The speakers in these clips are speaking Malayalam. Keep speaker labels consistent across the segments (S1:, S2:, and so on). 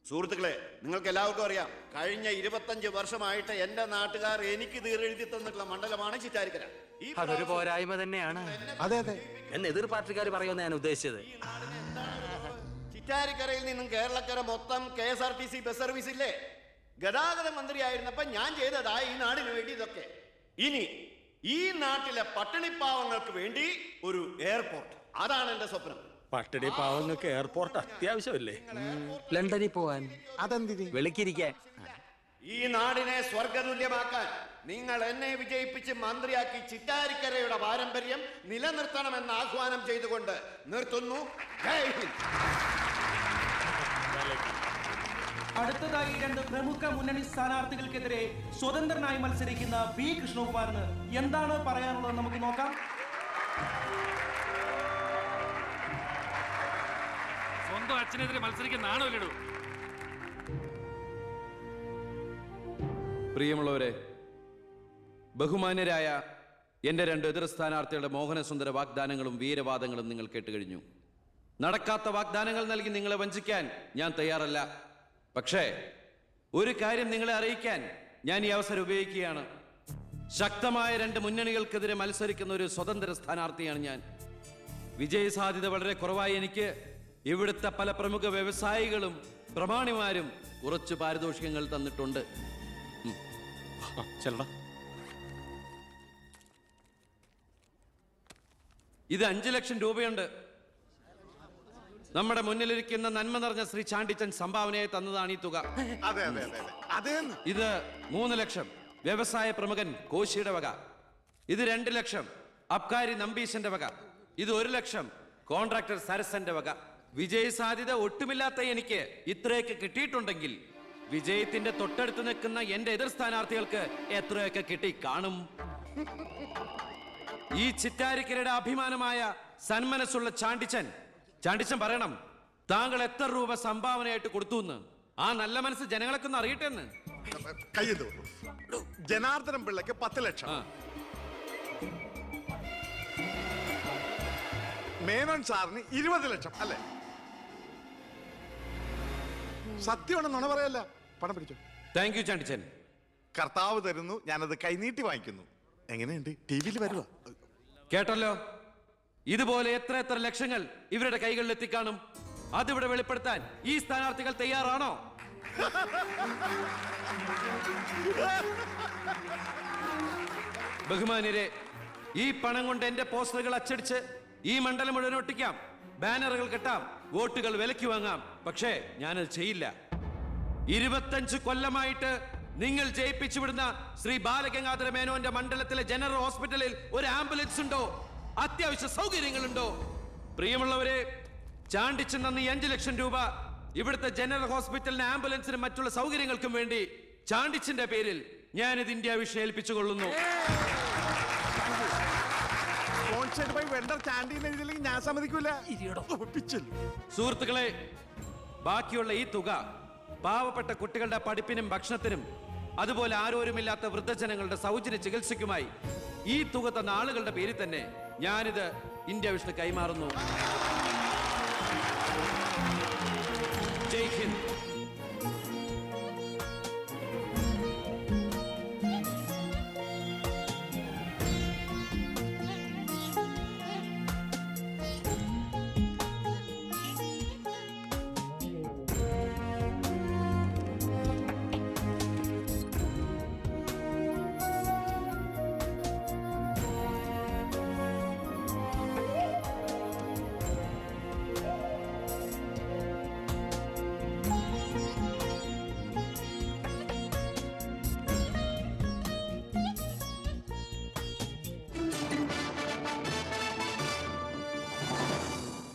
S1: സുഹൃത്തുക്കളെ, നിങ്ങൾക്ക് എല്ലാവർക്കും അറിയാം, കഴിഞ്ഞ 25 വർഷമായിട്ട് എന്റെ നാട്ടുകാർ എനിക്ക് തീരെഴുതി തന്നിട്ടുള്ള മണ്ഡലമാണ് ചിറ്റാരിക്കര.
S2: അതൊരു പോരായ്മ തന്നെയാണ്.
S3: അതെ അതെ,
S2: എന്ന് എതിർ പാർട്ടിക്കാർ പറയുമെന്ന് ഞാൻ ഉദ്ദേശിച്ചത്.
S1: ചിറ്റാരിക്കരയിൽ നിന്നും കേരളക്കര മൊത്തം KSRTC ബസ് സർവീസ് ഇല്ലേ? ഗതാഗത മന്ത്രിയായിരുന്നപ്പോ ഞാൻ ചെയ്തതാ ഈ നാടിന് വേണ്ടി ഇതൊക്കെ. ഇനി ഈ നാട്ടിലെ പട്ടിണിപ്പാവങ്ങൾക്ക് വേണ്ടി ഒരു എയർപോർട്ട്, അതാണ് എന്റെ സ്വപ്നം.
S4: പട്ടിണി പാവങ്ങൾക്ക് എയർപോർട്ട് അത്യാവശ്യമല്ലേ?
S2: ലണ്ടനിൽ പോവാൻ,
S3: അതെന്തിന്?
S2: വെളുക്കിരിക്കാൻ.
S1: ഈ നാടിനെ സ്വർഗതുല്യമാക്കാൻ നിങ്ങൾ എന്നെ വിജയിപ്പിച്ച് മന്ത്രിയാക്കി ചിറ്റാരിക്കരയുടെ പാരമ്പര്യം നിലനിർത്തണമെന്ന് ആഹ്വാനം ചെയ്തുകൊണ്ട് നിർത്തുന്നു. ജയ് ഹിന്ദ്.
S5: അടുത്തതായി 2 പ്രമുഖ മുന്നണി സ്ഥാനാർത്ഥികൾക്കെതിരെ സ്വതന്ത്രനായി മത്സരിക്കുന്ന ബി കൃഷ്ണകുമാറിന് എന്താണ് പറയാനുള്ളത് നമുക്ക് നോക്കാം.
S6: സ്വന്തം അച്ഛനെതിരെ മത്സരിക്കുന്നതാണോ ഇല്ലടൂ?
S7: പ്രിയമുള്ളവരെ, ബഹുമാന്യരായ എൻ്റെ 2 എതിർ സ്ഥാനാർത്ഥികളുടെ മോഹനസുന്ദര വാഗ്ദാനങ്ങളും വീരവാദങ്ങളും നിങ്ങൾ കേട്ടുകഴിഞ്ഞു. നടക്കാത്ത വാഗ്ദാനങ്ങൾ നൽകി നിങ്ങളെ വഞ്ചിക്കാൻ ഞാൻ തയ്യാറല്ല. പക്ഷേ ഒരു കാര്യം നിങ്ങളെ അറിയിക്കാൻ ഞാൻ ഈ അവസരം ഉപയോഗിക്കുകയാണ്. ശക്തമായ 2 മുന്നണികൾക്കെതിരെ മത്സരിക്കുന്ന ഒരു സ്വതന്ത്ര സ്ഥാനാർത്ഥിയാണ് ഞാൻ. വിജയസാധ്യത വളരെ കുറവായി എനിക്ക് ഇവിടുത്തെ പല പ്രമുഖ വ്യവസായികളും പ്രമാണിമാരും കുറച്ച് പാരിതോഷികങ്ങൾ തന്നിട്ടുണ്ട്. ഇത് 5 ലക്ഷം രൂപയുണ്ട്. നമ്മുടെ മുന്നിലിരിക്കുന്ന നന്മ നിറഞ്ഞ ശ്രീ ചാണ്ടിച്ചൻ സംഭാവനയായി തന്നതാണ് ഈ തുക. ഇത് 3 ലക്ഷം വ്യവസായ പ്രമുഖൻ കോശിയുടെ വക. ഇത് 2 ലക്ഷം അബ്കാരി നമ്പീശന്റെ വക. ഇത് 1 ലക്ഷം കോൺട്രാക്ടർ സരസന്റെ വക. വിജയ സാധ്യത ഒട്ടുമില്ലാത്ത എനിക്ക് ഇത്രയൊക്കെ കിട്ടിയിട്ടുണ്ടെങ്കിൽ വിജയത്തിന്റെ തൊട്ടടുത്ത് നിൽക്കുന്ന എന്റെ എതിർ സ്ഥാനാർത്ഥികൾക്ക് എത്രയൊക്കെ കിട്ടി കാണും. ഈ ചിറ്റാരിക്കരയുടെ അഭിമാനമായ സന്മനസ്സുള്ള ചാണ്ടിച്ചൻ പറയണം, താങ്കൾ എത്ര രൂപ സംഭാവനയായിട്ട് കൊടുത്തു എന്ന്. ആ നല്ല മനസ്സ് ജനങ്ങളൊക്കെ ഒന്ന് അറിയട്ടെ എന്ന്.
S3: ജനാർദ്ദനം പിള്ളയ്ക്ക് 10 ലക്ഷം, മേനോൻ സാറിന് 20 ലക്ഷം അല്ലേ? സത്യമാണ്, നുണ പറയല്ല. പണം പിടിച്ചു.
S7: Thank you Chandichan.
S3: കർത്താവ് തരുന്നു, ഞാനത് കൈനീട്ടി വാങ്ങിക്കുന്നു. എങ്ങനെയുണ്ട്? ടിവിയിൽ വരുക.
S7: കേട്ടല്ലോ, ഇതുപോലെ എത്ര ലക്ഷങ്ങൾ ഇവരുടെ കൈകളിൽ എത്തിക്കാണും. അതിവിടെ വെളിപ്പെടുത്താൻ ഈ സ്ഥാനാർത്ഥികൾ തയ്യാറാണോ? ബഹുമാന്യരെ, ഈ പണം കൊണ്ട് എന്റെ പോസ്റ്ററുകൾ അച്ചടിച്ച് ഈ മണ്ഡലം മുഴുവൻ ഒട്ടിക്കാം, ബാനറുകൾ കെട്ടാം, വോട്ടുകൾ വിലയ്ക്ക് വാങ്ങാം. പക്ഷേ ഞാനത് ചെയ്യില്ല. 25 കൊല്ലമായിട്ട് നിങ്ങൾ ജയിപ്പിച്ചു വിടുന്ന ശ്രീ ബാലഗംഗാധര മേനോന്റെ മണ്ഡലത്തിലെ ജനറൽ ഹോസ്പിറ്റലിൽ ഒരു ആംബുലൻസ് ഉണ്ടോ? അത്യാവശ്യ സൗകര്യങ്ങളുണ്ടോ? പ്രിയമുള്ളവരെ, ചാണ്ടിച്ചൻ നന്ദി 5 ലക്ഷം രൂപ ഇവിടുത്തെ ജനറൽ ഹോസ്പിറ്റലിന് ആംബുലൻസിനും മറ്റുള്ള സൗകര്യങ്ങൾക്കും വേണ്ടി ചാണ്ടിച്ചന്റെ പേരിൽ ഞാനിത് ഇന്ത്യ വിഷൻ ഏൽപ്പിച്ചുകൊള്ളുന്നു.
S3: ഞാൻ സമ്മതിക്കൂല.
S7: സുഹൃത്തുക്കളെ, ബാക്കിയുള്ള ഈ തുക പാവപ്പെട്ട കുട്ടികളുടെ പഠിപ്പിനും ഭക്ഷണത്തിനും അതുപോലെ ആരോരുമില്ലാത്ത വൃദ്ധജനങ്ങളുടെ സൗജന്യ ചികിത്സയ്ക്കുമായി ഈ തുക തന്ന ആളുകളുടെ പേരിൽ തന്നെ ഞാനിത് ഇന്ത്യ വിഷന് കൈമാറുന്നു. ജയ് ഹിന്ദ്.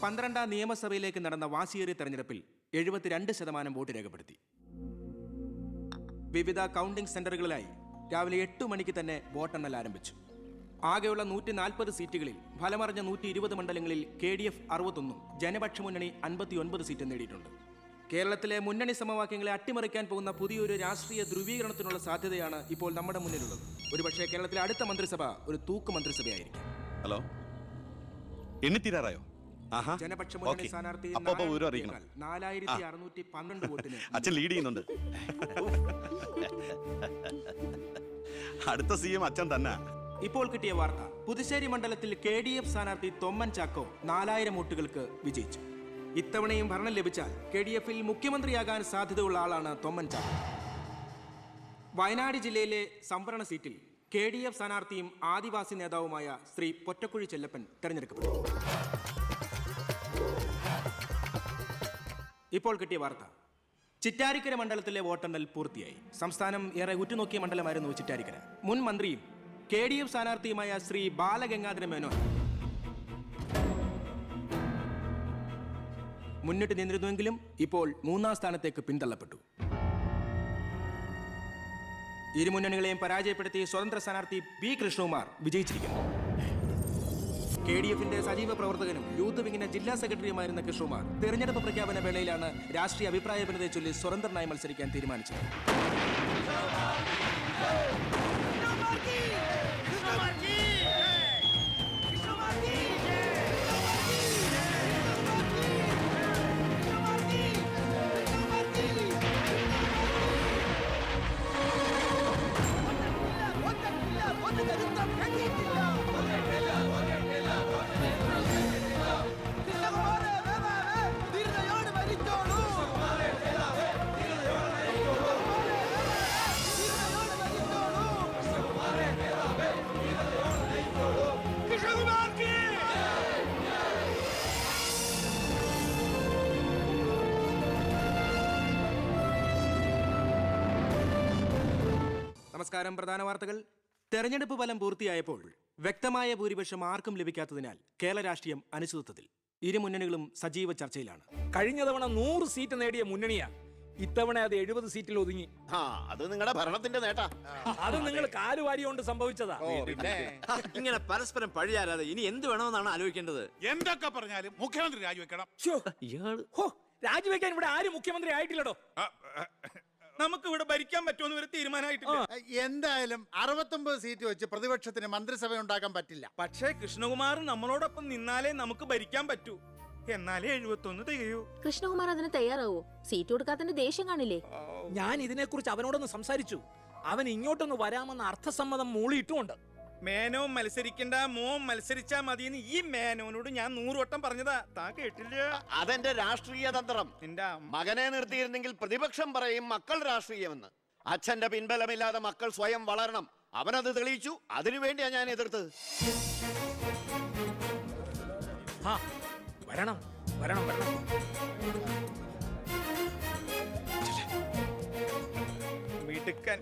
S5: പന്ത്രണ്ടാം നിയമസഭയിലേക്ക് നടന്ന വാശിയേറിയ തെരഞ്ഞെടുപ്പിൽ 72% വോട്ട് രേഖപ്പെടുത്തി. വിവിധ കൗണ്ടിംഗ് സെന്ററുകളിലായി രാവിലെ 8 മണിക്ക് തന്നെ വോട്ടെണ്ണൽ ആരംഭിച്ചു. ആകെയുള്ള 140 സീറ്റുകളിൽ ഫലമറിഞ്ഞ 120 മണ്ഡലങ്ങളിൽ KDF 61, ജനപക്ഷ മുന്നണി 59 സീറ്റ് നേടിയിട്ടുണ്ട്. കേരളത്തിലെ മുന്നണി സമവാക്യങ്ങളെ അട്ടിമറിക്കാൻ പോകുന്ന പുതിയൊരു രാഷ്ട്രീയ ധ്രുവീകരണത്തിനുള്ള സാധ്യതയാണ് ഇപ്പോൾ നമ്മുടെ മുന്നിലുള്ളത്. ഒരുപക്ഷെ കേരളത്തിലെ അടുത്ത മന്ത്രിസഭ ഒരു തൂക്ക് മന്ത്രിസഭയായിരിക്കും.
S8: ഹലോ, എണ്ണിത്തീരാറായോ?
S3: ആഹാ.
S5: ജനപക്ഷ മുന്നണി
S3: ഓക്കേ.
S5: സ്ഥാനാർത്ഥി
S3: അപ്പൊ വിവരം അറിയിക്കണം.
S5: 4612 വോട്ടിന്
S3: അച്ഛൻ ലീഡ് ചെയ്യുന്നുണ്ട്. അടുത്ത CM അച്ഛൻ തന്നെ.
S5: ഇപ്പോൾ കിട്ടിയ വാർത്ത, പുതുശ്ശേരി മണ്ഡലത്തിൽ KDF സ്ഥാനാർത്ഥി തൊമ്മൻ ചാക്കോ 4000 വോട്ടുകൾക്ക് വിജയിച്ചു. ഇത്തവണയും ഭരണം ലഭിച്ചാൽ KDF-ൽ മുഖ്യമന്ത്രിയാകാൻ സാധ്യതയുള്ള ആളാണ് തൊമ്മൻ ചാക്കോ. വയനാട് ജില്ലയിലെ സംവരണ സീറ്റിൽ KDF സ്ഥാനാർത്ഥിയും ആദിവാസി നേതാവുമായ ശ്രീ പൊറ്റക്കുഴി ചെല്ലപ്പൻ തെരഞ്ഞെടുക്കപ്പെട്ടു. ഇപ്പോൾ കിട്ടിയ വാർത്ത, ചിറ്റാരിക്കര മണ്ഡലത്തിലെ വോട്ടെണ്ണൽ പൂർത്തിയായി. സംസ്ഥാനം ഏറെ ഉറ്റുനോക്കിയ മണ്ഡലമായിരുന്നു ചിറ്റാരിക്കര. മുൻ മന്ത്രിയും KDF സ്ഥാനാർത്ഥിയുമായ ശ്രീ ബാലഗംഗാധര മേനോൻ മുന്നിട്ട് നിന്നിരുന്നുവെങ്കിലും ഇപ്പോൾ 3ാം സ്ഥാനത്തേക്ക് പിന്തള്ളപ്പെട്ടു. ഇരു മുന്നണികളെയും പരാജയപ്പെടുത്തി സ്വതന്ത്ര സ്ഥാനാർത്ഥി P. കൃഷ്ണകുമാർ വിജയിച്ചിരിക്കുന്നു. KDF-ന്റെ സജീവ പ്രവർത്തകനും യൂത്ത് വിങ്ങിന്റെ ജില്ലാ സെക്രട്ടറിയുമായിരുന്ന കൃഷ്ണകുമാർ തെരഞ്ഞെടുപ്പ് പ്രഖ്യാപന വേളയിലാണ് രാഷ്ട്രീയ അഭിപ്രായ ഭിന്നതയെ ചൊല്ലി സ്വതന്ത്രനായി മത്സരിക്കാൻ തീരുമാനിച്ചത്. നമസ്കാരം. പ്രധാന വാർത്തകൾ. തെരഞ്ഞെടുപ്പ് ഫലം പൂർത്തിയായപ്പോൾ വ്യക്തമായ ഭൂരിപക്ഷം ആർക്കും ലഭിക്കാത്തതിനാൽ കേരള രാഷ്ട്രീയം അനിശ്ചിതത്വത്തിൽ. ഇരു മുന്നണികളും സജീവ ചർച്ചയിലാണ്.
S4: കഴിഞ്ഞ തവണ 100 സീറ്റ് നേടിയ മുന്നണിയാ, ഇത്തവണ അത് 70 സീറ്റിൽ ഒതുങ്ങി.
S1: അത് നിങ്ങളുടെ ഭരണത്തിന്റെ നേട്ടാ.
S4: അത് നിങ്ങൾ കാലുവാരി കൊണ്ട് സംഭവിച്ചതാ.
S8: ഇങ്ങനെ പരസ്പരം പഴിയാരാതെ ഇനി എന്ത് വേണമെന്നാണ് ആലോചിക്കേണ്ടത്.
S9: എന്തൊക്കെ പറഞ്ഞാലും മുഖ്യമന്ത്രി രാജിവെക്കണം.
S4: രാജിവെക്കാൻ ഇവിടെ ആരും മുഖ്യമന്ത്രി ആയിട്ടില്ലടോ.
S9: നമുക്ക് ഇവിടെ ഭരിക്കാൻ പറ്റുമെന്ന് ഒരു തീരുമാനമായിട്ടില്ല.
S10: എന്തായാലും 69 സീറ്റ് വെച്ച് പ്രതിപക്ഷത്തിന് മന്ത്രിസഭ ഉണ്ടാക്കാൻ പറ്റില്ല.
S9: പക്ഷേ കൃഷ്ണകുമാർ നമ്മളോടൊപ്പം നിന്നാലേ നമുക്ക് ഭരിക്കാൻ പറ്റൂ. എന്നാലേ 71 തികയൂ.
S11: കൃഷ്ണകുമാർ അതിന് തയ്യാറാവോ? സീറ്റ് കൊടുക്കാത്തതിന്റെ ദേഷ്യം കാണില്ലേ?
S4: ഞാൻ ഇതിനെക്കുറിച്ച് അവനോടൊന്ന് സംസാരിച്ചു. അവൻ ഇങ്ങോട്ടൊന്ന് വരാമെന്ന അർത്ഥസമ്മതം മൂളിയിട്ടുമുണ്ട്.
S9: മേനോൻ മത്സരിക്കണ്ട, മോൻ മത്സരിച്ചാ മതിയെന്ന് ഈ മേനോനോട് ഞാൻ 100 വട്ടം പറഞ്ഞതാ. താ കേട്ടില്ല.
S1: അതെന്റെ രാഷ്ട്രീയ തന്ത്രം.
S9: നിന്റെ
S1: മകനെ നിർത്തിയിരുന്നെങ്കിൽ പ്രതിപക്ഷം പറയും മക്കൾ രാഷ്ട്രീയമെന്ന്. അച്ഛന്റെ പിൻബലമില്ലാതെ മക്കൾ സ്വയം വളരണം. അവനത് തെളിയിച്ചു. അതിനുവേണ്ടിയാ ഞാൻ എതിർത്തത്.
S4: വരണം വരണം വരണം.
S9: മിടുക്കൻ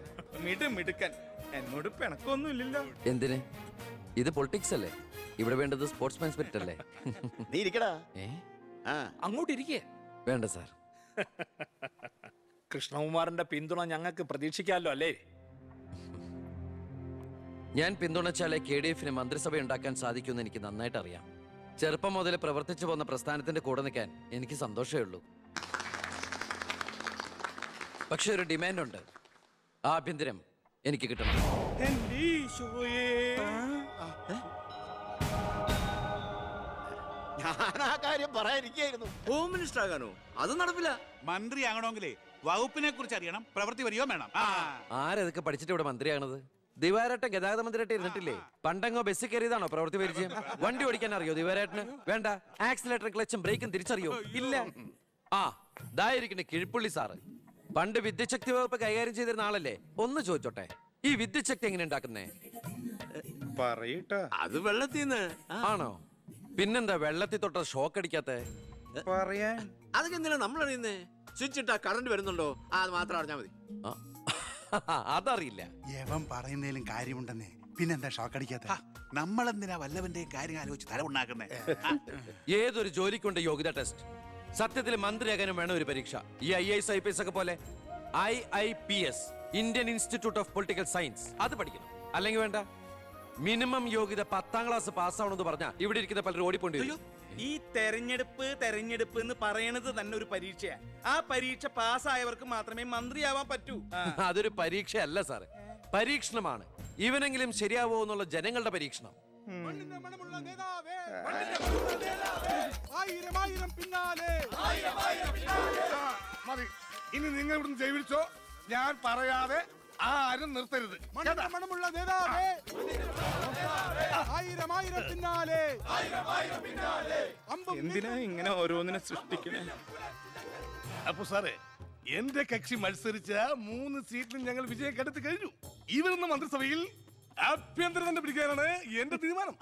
S9: മിടുക്കൻ. എന്നോട് പിണക്കൊന്നുമില്ലല്ലോ.
S8: എന്തിന്? ഇത് പൊളിറ്റിക്സ് അല്ലേ? ഇവിടെ വേണ്ടത് സ്പോർട്സ്മാൻ സ്പിരിറ്റ് അല്ലേ?
S1: നീ ഇരിക്കടാ.
S4: അങ്ങോട്ടിരിക്കേ.
S8: വേണ്ട സാർ.
S4: കൃഷ്ണകുമാറിന്റെ പിന്തുണ ഞങ്ങൾക്ക് പ്രതീക്ഷിക്കാമല്ലോ അല്ലേ?
S8: ഞാൻ പിന്തുണച്ചാലേ KDF-ന് മന്ത്രിസഭ ഉണ്ടാക്കാൻ സാധിക്കുമെന്ന് എനിക്ക് നന്നായിട്ട് അറിയാം. ചെറുപ്പം മുതൽ പ്രവർത്തിച്ചു പോന്ന പ്രസ്ഥാനത്തിന്റെ കൂടെ നിൽക്കാൻ എനിക്ക് സന്തോഷമേ ഉള്ളൂ. പക്ഷെ ഒരു ഡിമാൻഡ് ഉണ്ട്. ആഭ്യന്തരം എനിക്ക് കിട്ടണം.
S1: ഞാൻ ആ കാര്യം പറയാനിരിക്കായിരുന്നു.
S8: Home minister ആകാനോ? അത് നടപ്പില്ല.
S9: മന്ത്രി ആകണമെങ്കിലേ വകുപ്പിനെ കുറിച്ച് അറിയണം, പ്രവൃത്തി വരികയോ വേണം.
S8: ആരതൊക്കെ പഠിച്ചിട്ട് ഇവിടെ മന്ത്രിയാണത്? ദിവാരേട്ടൻ ഗതാഗത മന്ത്രിയായിട്ട് ഇരുന്നിട്ടില്ലേ? പണ്ടങ്ങോ ബസ്സിൽ കയറിയതാണോ പ്രവൃത്തി പരിചയം? വണ്ടി ഓടിക്കാൻ അറിയോ ദിവാരേട്ടന്? വേണ്ട. ആക്സിലേറ്റർ ക്ലച്ചും ബ്രേക്കും തിരിച്ചറിയോ? ഇല്ല. ദായിരിക്കണേ കിഴിപ്പുള്ളി സാറ്. പണ്ട് വിദ്യുച്ഛക്തി വകുപ്പ് കൈകാര്യം ചെയ്തിരുന്ന ആളല്ലേ? ഒന്ന് ചോദിച്ചോട്ടെ, ഈ വിദ്യുച്ഛക്തി എങ്ങനെ ഉണ്ടാക്കുന്നേ?
S9: അത് വെള്ളത്തിന്ന്
S8: ആണോ? പിന്നെന്താ വെള്ളത്തിൽ തൊട്ട ഷോക്ക് അടിക്കാത്ത?
S9: പറയാൻ
S8: അതൊക്കെ എന്തിനാ നമ്മൾ അറിയുന്നേ? സ്വിച്ച് ഇട്ടാ കറണ്ട് വരുന്നുണ്ടോ? അത് മാത്രം അറിഞ്ഞാ മതി. അതറിയില്ല.
S10: യവൻ പറയുന്നതിലും കാര്യമുണ്ടെന്നേ. പിന്നെന്താ ഷോക്ക് അടിക്കാത്ത?
S9: നമ്മളെന്തിനാ വല്ലവന്റെയും കാര്യം ആലോചിച്ച് തല ഉണ്ടാക്കുന്നേ?
S8: ഏതൊരു ജോലിക്കുണ്ട് യോഗ്യത ടെസ്റ്റ്. സത്യത്തിൽ മന്ത്രിയാകാനും വേണം ഒരു പരീക്ഷ. ഈ IAS IPS ഒക്കെ പോലെ IIPS, Indian institute of political science, അത് പഠിക്കണം. അല്ലെങ്കിൽ വേണ്ട. മിനിമം യോഗ്യത 10ാം ക്ലാസ് പാസ്സാവണമെന്ന് പറഞ്ഞാ ഇവിടെ ഇരിക്കുന്ന പലരും ഓടിപ്പോണ്ടി വരും.
S9: ഈ തെരഞ്ഞെടുപ്പ് എന്ന് പറയണത് തന്നെ ഒരു പരീക്ഷയാ. ആ പരീക്ഷ പാസ്സായവർക്ക് മാത്രമേ മന്ത്രിയാവാൻ പറ്റൂ.
S8: അതൊരു പരീക്ഷയല്ല സാറേ, പരീക്ഷണമാണ്. ഇവനെങ്കിലും ശരിയാവോ എന്നുള്ള ജനങ്ങളുടെ പരീക്ഷണം.
S3: മതി, ഇനി നിങ്ങൾ ഇവിടുന്ന് ജൈവിച്ചോ. ഞാൻ പറയാതെ ആരും നിർത്തരുത്.
S10: മണമുള്ള നേതാവേ, ആയിരം ആയിരം പിന്നാലെ.
S9: എന്തിനാ ഇങ്ങനെ ഓരോന്നിനെ സൃഷ്ടിക്കണേ?
S3: അപ്പൊ സാറേ, എന്റെ കക്ഷി മത്സരിച്ച 3 സീറ്റിലും ഞങ്ങൾ വിജയം കണ്ടെത്തി കഴിഞ്ഞു. ഇവരുന്ന മന്ത്രിസഭയിൽ ആഭ്യന്തരം തന്നെ പിടിക്കാനാണ് എന്റെ തീരുമാനം.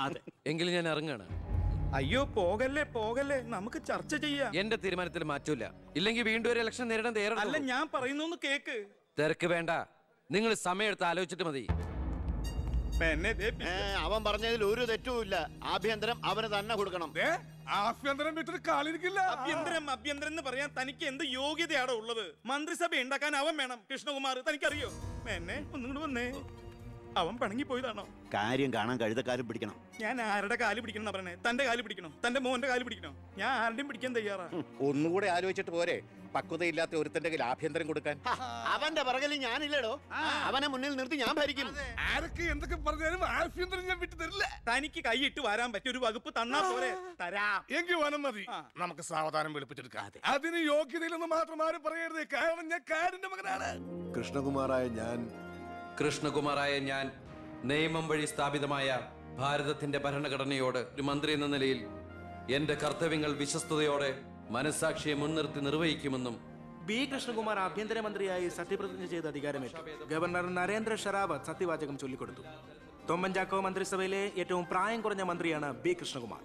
S8: എങ്കിലും ഞാൻ ഇറങ്ങാണ്.
S9: അയ്യോ പോകല്ലേ പോകല്ലേ, നമുക്ക് ചർച്ച ചെയ്യാം.
S8: എന്റെ തീരുമാനത്തിൽ മാറ്റൂല. ഇല്ലെങ്കിൽ വീണ്ടും ഒരു ഇലക്ഷൻ നേരിടാൻ
S9: അല്ല
S8: തയ്യാറല്ല.
S9: ഞാൻ പറയുന്നു കേക്ക്.
S8: തിരക്ക് വേണ്ട, നിങ്ങൾ സമയം ആലോചിച്ചിട്ട് മതി.
S9: എന്നെ ദേ പി-
S1: അവൻ പറഞ്ഞതിൽ ഒരു തെറ്റുമില്ല. ആഭ്യന്തരം അവന് തന്നെ കൊടുക്കണം.
S3: ആഭ്യന്തരം വിട്ടിട്ട് കാലിരിക്കില്ല.
S9: അഭ്യന്തരം എന്ന് പറയാൻ തനിക്ക് എന്ത് യോഗ്യതയാണോ ഉള്ളത്? മന്ത്രിസഭ ഉണ്ടാക്കാൻ അവൻ വേണം. കൃഷ്ണകുമാർ തനിക്കറിയോ? എന്നെ ഒന്നും കൂടെ വന്നേ. അവൻ പിണങ്ങി പോയതാണോ?
S1: കാര്യം കാണാൻ കഴുതക്കാരും പിടിക്കണം.
S9: ഞാൻ ആരുടെ കാല് പിടിക്കണം എന്നാ പറയണേ? തന്റെ കാല് പിടിക്കണോ? തന്റെ മോന്റെ കാല് പിടിക്കണോ? ഞാൻ ആരുടെയും പിടിക്കാൻ തയ്യാറാ.
S10: ഒന്നുകൂടെ ആലോചിച്ചിട്ട് പോരെ പക്വതയില്ലാത്ത ഒരുത്തന്റെ കയ്യിൽ ആഭ്യന്തരം കൊടുക്കാൻ.
S1: അവന്റെ പിറകിൽ ഞാനില്ലടോ. അവനെ മുന്നിൽ നിർത്തി ഞാൻ ഭരിക്കും.
S3: ആരൊക്കെ എന്തൊക്കെ പറഞ്ഞാലും ആഭ്യന്തരം ഞാൻ വിട്ടു തരില്ല.
S9: തനിക്ക് കൈയിട്ട് വരാൻ പറ്റിയ ഒരു വകുപ്പ് തന്നാ പോരെ? തരാം.
S3: എങ്കിൽ വനം മതി. നമുക്ക് സാവധാനം വെളുപ്പിച്ചെടുക്കാം. അതിന് യോഗ്യതയിലൊന്നും മാത്രം ആരും പറയരുത്. കാരണം ഞാൻ കാടിന്റെ മകനാണ്.
S8: കൃഷ്ണകുമാറായ ഞാൻ നിയമം വഴി സ്ഥാപിതമായ ഭാരതത്തിന്റെ ഭരണഘടനയോട് ഒരു മന്ത്രി എന്ന നിലയിൽ എന്റെ കർത്തവ്യങ്ങൾ വിശ്വസ്തയോടെ മനസാക്ഷിയെ മുൻനിർത്തി നിർവഹിക്കുമെന്നും
S5: ബി കൃഷ്ണകുമാർ ആഭ്യന്തരമന്ത്രിയായി സത്യപ്രതിജ്ഞ ചെയ്ത് അധികാരമേറ്റു. ഗവർണർ നരേന്ദ്ര ഷെറാവത്ത് സത്യവാചകം ചൊല്ലിക്കൊടുത്തു. തൊമ്മൻ ചാക്കോ മന്ത്രിസഭയിലെ ഏറ്റവും പ്രായം കുറഞ്ഞ മന്ത്രിയാണ് ബി കൃഷ്ണകുമാർ.